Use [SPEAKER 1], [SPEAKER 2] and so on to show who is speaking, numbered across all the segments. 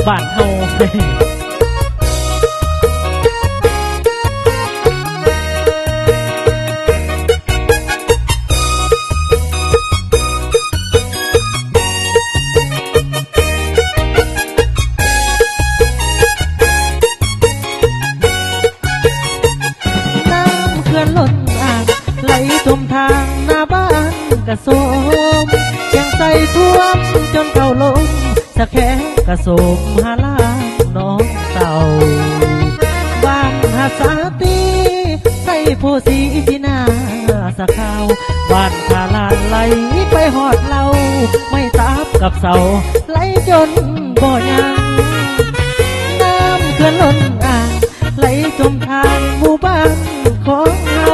[SPEAKER 1] บ้านเฮา
[SPEAKER 2] ล้นอ่างไหลท่วมทางหน้าบ้านกระโสมยังใส่ท่วมจนเข้าลมสะแคงกระโสมหาลางน้องเต่าบ้านหาสาตีใส่โพสีที่หน้าสะขาวบ้านขาลานไหลไปหอดเราไม่ตับกับเสาไหลจนบ่ยังน้ำเขื่อนล้นอ่างไหลจมทางหมู่บ้านของเฮา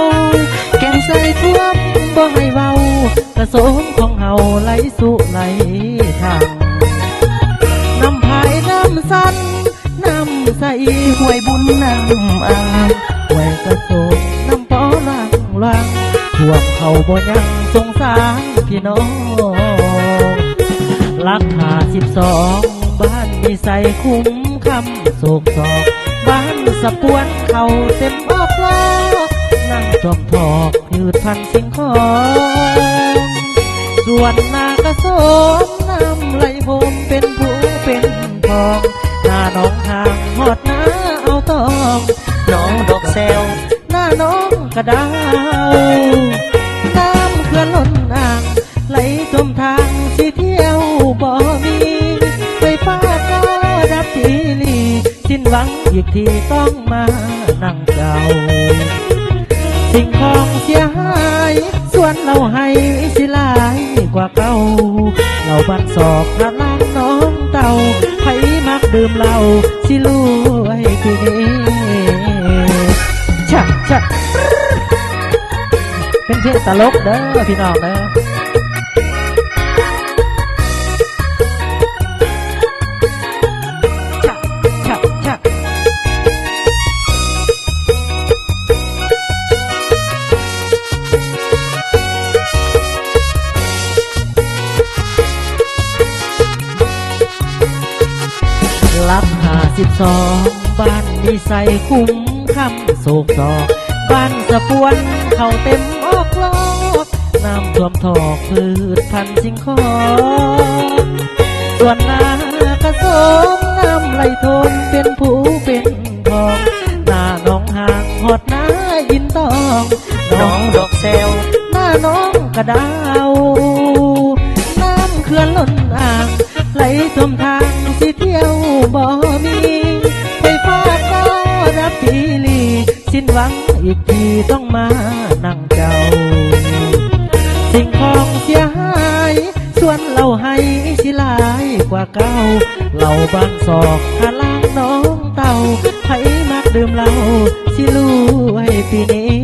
[SPEAKER 2] แก่งใส่ท่วมบ่ให้เบากระโสมของเฮาไหลสู่ไหลทางน้ำพายน้ำสันน้ำใสห้วยบุญน้ำอ่างห้วยกระโสมน้ำปอล่างท่วมเขาบ่ยังสงสารพี่น้องลัก52บ้านมีใส่คุ้มคำโศกศอกบ้านสะปวนเขาเต็มออกล้อนั่งจอมทอกยืดพันสิ่งของส่วนนากระโสมน้ำไหลผมเป็นผู้เป็นทองหน้าน้องทางหอดหน้าเอาตองน้องดอกแซวหน้าน้องกระดาวน้ำเขื่อนล้นอ่างไหลจมทางสิเที่ยวบ่มีไฟฟ้าก็ดับทีลีสิ้นหวังอีกทีต้องมานั่งเจ้าสิ่งของเสียหายส่วนเราให้สิหลายกว่าเก่าเราบันสอบพระล้างน้องเต่าใครมักดื่มเหล้าสิรวยทีนี้ชะเป็นเพลงตลกเด้อพี่น้องเด้อรับ52บ้านมีใส่คุ้มคำโศกศอกบ้านสะปวนเขาเต็มออกลอกน้ำท่วมทอกพืชพันธุ์สิ่งของส่วนนากระโสมน้ำไหลทนเป็นผู้เป็นทองหน้าน้องห่างหอดหน้ายินตองน้องดอกแซวหน้าน้องกระดาวน้ำเขื่อนล้นอ่างไหลท่วมทางสิเที่ยวบ่มีไฟฟ้าก็รับทีลีสิ้นหวังอีกทีต้องมานั่งเจ้าสิ่งของเสียหายส่วนเราให้สิหลายกว่าเก่าเราบางศอกขาล้างน้องเต่าให้มักดื่มเหล้าสิรวยปีนี้